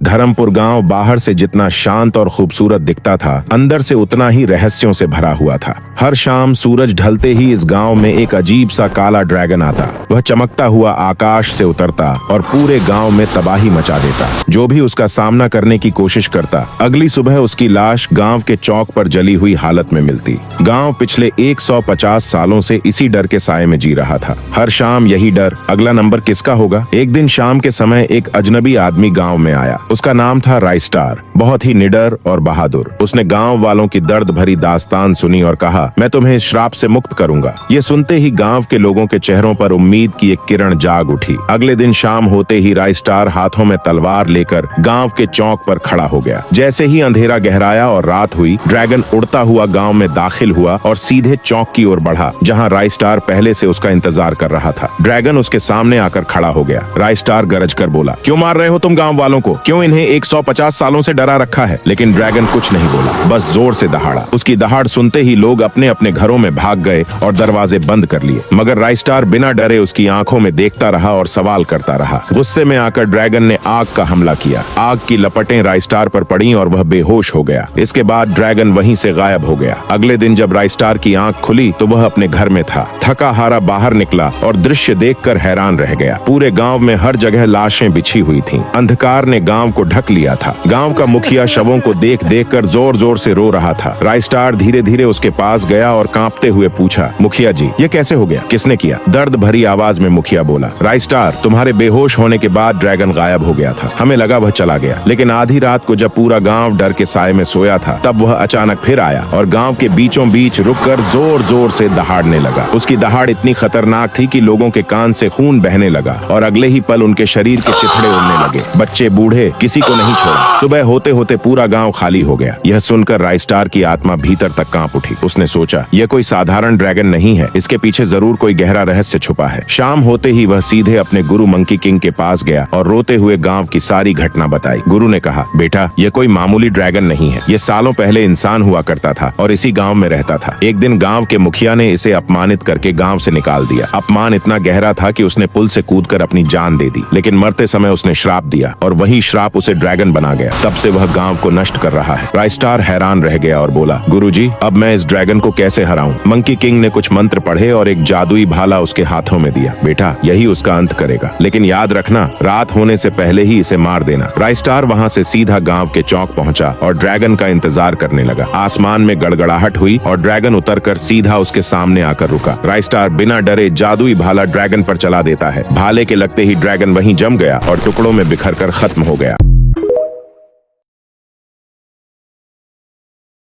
धर्मपुर गांव बाहर से जितना शांत और खूबसूरत दिखता था, अंदर से उतना ही रहस्यों से भरा हुआ था। हर शाम सूरज ढलते ही इस गांव में एक अजीब सा काला ड्रैगन आता। वह चमकता हुआ आकाश से उतरता और पूरे गांव में तबाही मचा देता। जो भी उसका सामना करने की कोशिश करता, अगली सुबह उसकी लाश गांव के चौक पर जली हुई हालत में मिलती। गांव पिछले 150 सालों से इसी डर के साए में जी रहा था। हर शाम यही डर, अगला नंबर किसका होगा। एक दिन शाम के समय एक अजनबी आदमी गांव में आया। उसका नाम था राइस्टार। बहुत ही निडर और बहादुर। उसने गांव वालों की दर्द भरी दास्तान सुनी और कहा, मैं तुम्हें इस श्राप से मुक्त करूंगा। ये सुनते ही गांव के लोगों के चेहरों पर उम्मीद की एक किरण जाग उठी। अगले दिन शाम होते ही राइस्टार हाथों में तलवार लेकर गांव के चौक पर खड़ा हो गया। जैसे ही अंधेरा गहराया और रात हुई, ड्रैगन उड़ता हुआ गांव में दाखिल हुआ और सीधे चौक की ओर बढ़ा, जहां राइस्टार पहले से उसका इंतजार कर रहा था। ड्रैगन उसके सामने आकर खड़ा हो गया। राइस्टार गरज कर बोला, क्यों मार रहे हो तुम गांव वालों को? क्यों इन्हें 150 सालों से डरा रखा है? लेकिन ड्रैगन कुछ नहीं बोला, बस जोर से दहाड़ा। उसकी दहाड़ सुनते ही लोग अपने अपने घरों में भाग गए और दरवाजे बंद कर लिए। मगर राइस्टार बिना डरे उसकी आंखों में देखता रहा और सवाल करता रहा। गुस्से में आकर ड्रैगन ने आग का हमला किया। आग की लपटें राइस्टार पर पड़ी और वह बेहोश हो गया। इसके बाद ड्रैगन वहीं से गायब हो गया। अगले दिन जब राइस्टार की आंख खुली तो वह अपने घर में था। थका हारा बाहर निकला और दृश्य देखकर हैरान रह गया। पूरे गांव में हर जगह लाशें बिछी हुई थीं। अंधकार ने गांव को ढक लिया था। गांव का मुखिया शवों को देख देख कर जोर जोर से रो रहा था। राइस्टार धीरे धीरे उसके पास गया और कांपते हुए पूछा, मुखिया जी, ये कैसे हो गया? किसने किया? दर्द भरी आवाज में मुखिया बोला, राइस्टार, तुम्हारे बेहोश होने के बाद ड्रैगन गायब हो गया था। हमें लगा वह चला गया, लेकिन आधी रात को जब पूरा गांव डर के साए में सोया था, तब वह अचानक फिर आया और गांव के बीचों बीच रुककर जोर जोर से दहाड़ने लगा। उसकी दहाड़ इतनी खतरनाक थी कि लोगों के कान से खून बहने लगा और अगले ही पल उनके शरीर के चिथड़े उड़ने लगे। बच्चे बूढ़े किसी को नहीं छोड़ा। सुबह होते होते पूरा गांव खाली हो गया। यह सुनकर राइस्टार की आत्मा भीतर तक कांप उठी। उसने सोचा, यह कोई साधारण ड्रैगन नहीं है, इसके पीछे जरूर कोई गहरा रहस्य छुपा है। शाम होते ही वह सीधे अपने गुरु मंकी किंग के पास गया और रोते हुए गांव की सारी घटना बताई। गुरु ने कहा, बेटा, यह कोई मामूली ड्रैगन नहीं है। यह सालों पहले इंसान हुआ करता था और इसी गांव में रहता था। एक दिन गांव के मुखिया ने इसे अपमानित करके गांव से निकाल दिया। अपमान इतना गहरा था कि उसने पुल से कूदकर अपनी जान दे दी, लेकिन मरते समय उसने श्राप दिया और वही श्राप उसे ड्रैगन बना गया। तब से वह गांव को नष्ट कर रहा है। राइस्टार हैरान रह गया और बोला, गुरुजी, अब मैं इस ड्रैगन को कैसे हराऊं? मंकी किंग ने कुछ मंत्र पढ़े और एक जादुई भाला उसके हाथों में दिया। बेटा, यही उसका अंत करेगा, लेकिन याद रखना, रात होने से पहले ही इसे मार देना। राइस्टार वहां से सीधा गांव के चौक पहुंचा और ड्रैगन का इंतजार करने लगा। आसमान में गड़गड़ाहट हुई और ड्रैगन उतरकर सीधा उसके सामने आकर रुका। राइस्टार बिना डरे जादुई भाला ड्रैगन पर चला देता है। भाले के लगते ही ड्रैगन वहीं जम गया और टुकड़ों में बिखर कर खत्म हो गया।